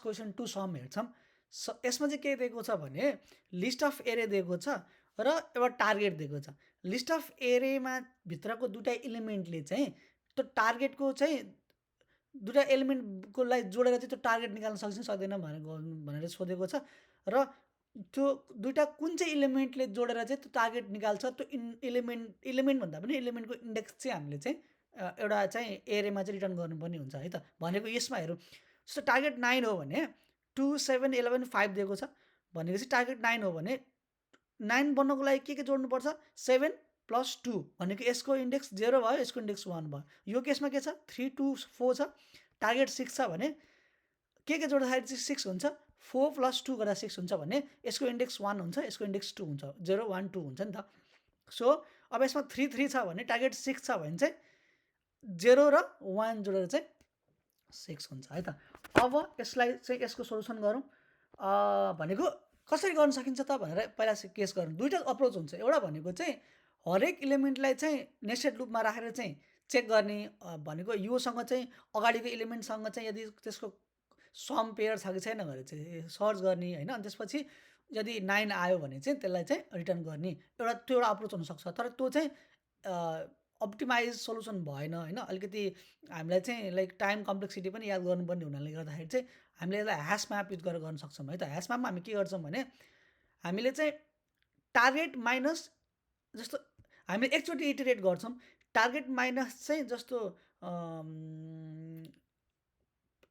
Question to some हेर्छौँ यसमा चाहिँ के दिएको छ भने लिस्ट अफ एरे दिएको छ र एउटा टार्गेट दिएको छ। लिस्ट अफ एरेमा भित्रको दुइटा इलिमेन्टले चाहिँ त्यो टार्गेटको चाहिँ दुइटा एलिमेन्टकोलाई जोडेर चाहिँ त्यो टार्गेट निकाल्न सक्छ कि सक्दैन भनेर सोधेको छ र त्यो दुइटा कुन चाहिँ इलिमेन्टले जोडेर चाहिँ त्यो टार्गेट निकाल्छ त्यो इलिमेन्ट भन्दा पनि इलिमेन्टको इन्डेक्स चाहिँ हामीले चाहिँ एउटा चाहिँ एरेमा चाहिँ रिटर्न गर्नुपर्ने हुन्छ है त। भनेको यसमा हेरौँ जस्तो टार्गेट 9 हो भने 2 7 11 5 दिएको छ भनेपछि टार्गेट 9 हो भने 9 बन्नको लागि के जोड्नुपर्छ 7 प्लस 2 भनेको यसको इन्डेक्स 0 भयो यसको इन्डेक्स 1 भयो। यो केसमा के छ 3 2 4 छ टार्गेट 6 छ भने के जोड्दाखेरि चाहिँ 6 हुन्छ 4 प्लस 2 गर्दा 6 हुन्छ भने यसको इन्डेक्स 1 हुन्छ यसको इन्डेक्स 2 हुन्छ 0 1 2 हुन्छ नि त। सो अब यसमा 3 3 छ भने टार्गेट 6 छ भने चाहिँ 0 र 1 जोडेर चाहिँ 6 हुन्छ है त। अब यसलाई चाहिँ यसको सोल्युसन गरौँ भनेको कसरी गर्न सकिन्छ त भनेर पहिला केस गरौँ। दुईटा अप्रोच हुन्छ। एउटा भनेको चाहिँ हरेक इलिमेन्टलाई चाहिँ नेस्टेड लुपमा राखेर चाहिँ चेक गर्ने भनेको योसँग चाहिँ अगाडिको इलिमेन्टसँग चाहिँ यदि त्यसको सम पेयर छ कि छैन भनेर चाहिँ सर्च गर्ने होइन। अनि त्यसपछि यदि 9 आयो भने चाहिँ त्यसलाई चाहिँ रिटर्न गर्ने त्यो एउटा अप्रोच हुनसक्छ। तर त्यो चाहिँ अप्टिमाइज सोल्युसन भएन होइन। अलिकति हामीलाई चाहिँ लाइक टाइम कम्प्लेक्सिटी पनि याद गर्नुपर्ने हुनाले गर्दाखेरि चाहिँ हामीले यसलाई ह्यास म्याप युज गरेर गर्न सक्छौँ है त। ह्यास म्यापमा हामी के गर्छौँ भने हामीले चाहिँ टार्गेट माइनस जस्तो हामीले एकचोटि इटरेट गर्छौँ टार्गेट माइनस चाहिँ जस्तो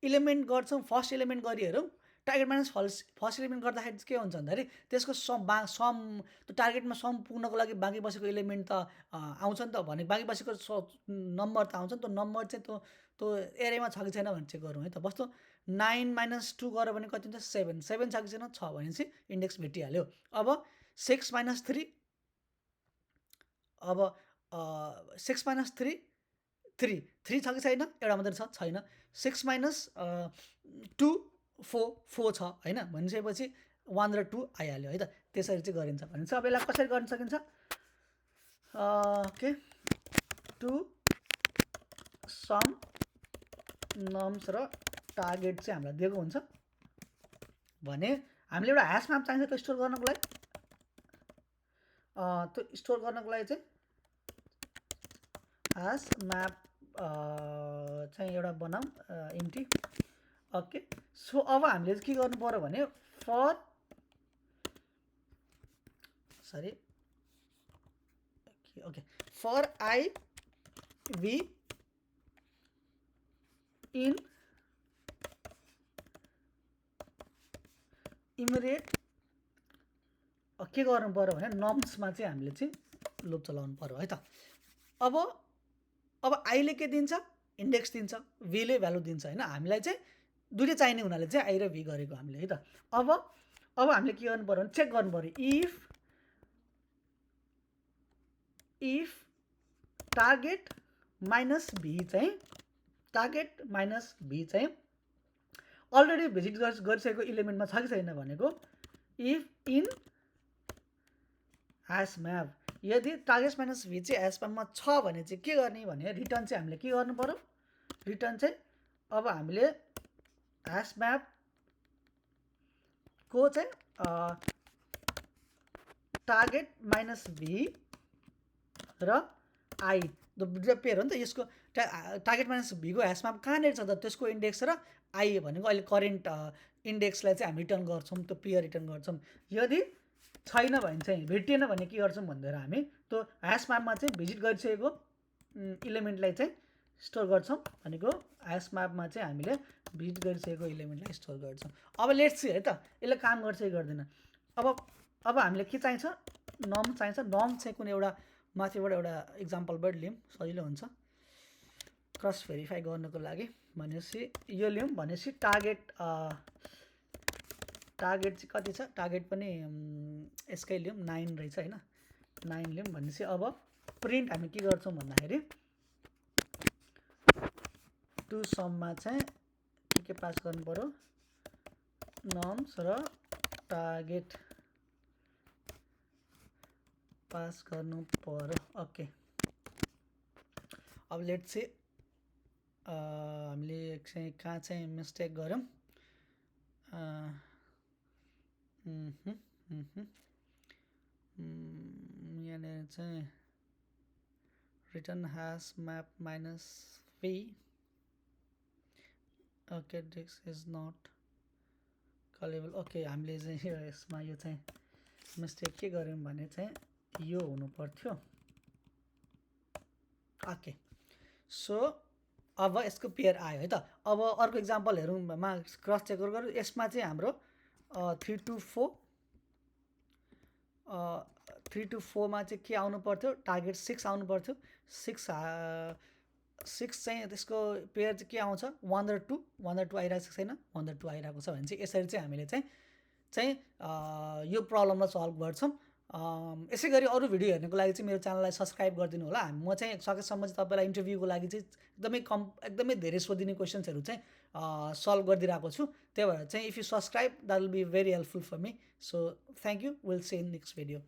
इलिमेन्ट गर्छौँ फर्स्ट इलिमेन्ट गरी हेरौँ टार्गेट माइनस फर्स्ट इलिमेन्ट गर्दाखेरि के हुन्छ भन्दाखेरि त्यसको सम त्यो टार्गेटमा सम पुग्नको लागि बाँकी बसेको इलिमेन्ट त आउँछ नि त। भने बाँकी बसेको नम्बर त आउँछ नि त। नम्बर चाहिँ त्यो एरेमा छ कि छैन भने चेक गरौँ है त। कस्तो 9 माइनस 2 गऱ्यो भने कति हुन्छ 7 7 छ कि छैन छ भनेपछि इन्डेक्स भेटिहाल्यो। अब 6 माइनस 3 अब 6 माइनस 3 3 3 छ कि छैन एउटा मात्रै छ छैन। 6 माइनस 2 4 4 छ होइन भनिसकेपछि 1 र 2 आइहाल्यो है त। त्यसरी चाहिँ गरिन्छ भनिन्छ। अब यसलाई कसरी गर्न सकिन्छ के टु सम नम्स र टार्गेट चाहिँ हामीलाई दिएको हुन्छ भने हामीले एउटा ह्यास म्याप चाहिन्छ त्यो स्टोर गर्नको लागि। त्यो स्टोर गर्नको लागि चाहिँ ह्यास म्याप चाहिँ एउटा बनाऊँ इन्टी ओके। सो अब हामीले के गर्नु पर्यो भने for I V in immediate के गर्नु पर्यो भने नम्समा चाहिँ हामीले चाहिँ लुप चलाउनु पर्यो है त। अब आईले के दिन्छ इन्डेक्स दिन्छ भीले भ्यालु दिन्छ होइन। हामीलाई चाहिँ दुईटै चाहिने हुनाले चाहिँ आई र भी गरेको हामीले है त। अब हामीले के गर्नु पर्यो भने चेक गर्नु पर्यो इफ टार्गेट माइनस भी चाहिँ अलरेडी भिजिट गरिसकेको इलिमेन्टमा छ कि छैन भनेको इफ इन ह्यास म्याप यदि टार्गेट माइनस भी चाहिँ ह्यास म्यापमा छ भने चाहिँ के गर्ने भने रिटर्न चाहिँ हामीले के गर्नु पर्यो रिटर्न चाहिँ अब हामीले ह्यास म्यापको चाहिँ टार्गेट माइनस भी र आई दुईवटा पेयर हो नि त। यसको टार्गेट माइनस भीको ह्यास म्याप कहाँनिर छ त त्यसको इन्डेक्स र आई भनेको अहिले करेन्ट इन्डेक्सलाई चाहिँ हामी रिटर्न गर्छौँ त्यो पेयर रिटर्न गर्छौँ। यदि छैन भने चाहिँ भेटिएन भने के गर्छौँ भन्दा हामी त्यो ह्यास म्यापमा चाहिँ भिजिट गरिसकेको इलिमेन्टलाई चाहिँ स्टोर गर्छौँ भनेको ह्यास म्यापमा चाहिँ हामीले भिजिट गरिसकेको इलिमेन्टलाई स्टोर गर्छौँ। अब लेट्स सी है त यसले काम गर्छ कि गर्दैन। अब हामीले के चाहिन्छ नम चाहिन्छ। नम चाहिँ कुनै एउटा माथिबाट एउटा इक्जाम्पलबाट लियौँ सजिलो हुन्छ क्रस भेरिफाई गर्नको लागि। भनेपछि यो लियौँ भनेपछि टार्गेट चाहिँ कति छ टार्गेट पनि यसकै लियौँ 9 रहेछ होइन 9 लियौँ भनेपछि अब प्रिन्ट हामी के गर्छौँ भन्दाखेरि टु सममा चाहिँ के पास गर्नु पर्यो नम्स र टार्गेट पास गर्नु पर्यो ओके। अब लेट्स से हामीले चाहिँ कहाँ चाहिँ मिस्टेक गऱ्यौँ यहाँनिर चाहिँ रिटर्न ह्यास map minus v okay this is not callable okay हामीले चाहिँ यसमा यो चाहिँ मिस्टेक के गर्यौँ भने चाहिँ यो हुनु पर्थ्यो ओके सो अब यसको पेयर आयो है त अब अर्को इक्जाम्पल हेरौँमा क्रस चेक गरौँ यसमा चाहिँ हाम्रो 3 to 4 3 to 4 मा चाहिँ के आउनु पर्थ्यो टार्गेट 6 आउनु पर्थ्यो 6 चाहिँ त्यसको पेयर चाहिँ के आउँछ 1 र 2 आइरहेको छ छैन 1 र 2 आइरहेको छ भने चाहिँ यसरी चाहिँ हामीले चाहिँ यो प्रब्लमलाई सल्भ गर्छौँ यसै गरी अरू भिडियो हेर्नको लागि चाहिँ मेरो च्यानललाई सब्सक्राइब गरिदिनु होला म चाहिँ सकेसम्म चाहिँ तपाईँलाई इन्टरभ्यूको लागि चाहिँ एकदमै धेरै सोधिने क्वेसन्सहरू चाहिँ सल्भ गरिदिरहेको छु त्यही भएर चाहिँ if you subscribe that will be very helpful for me so thank you will see in next video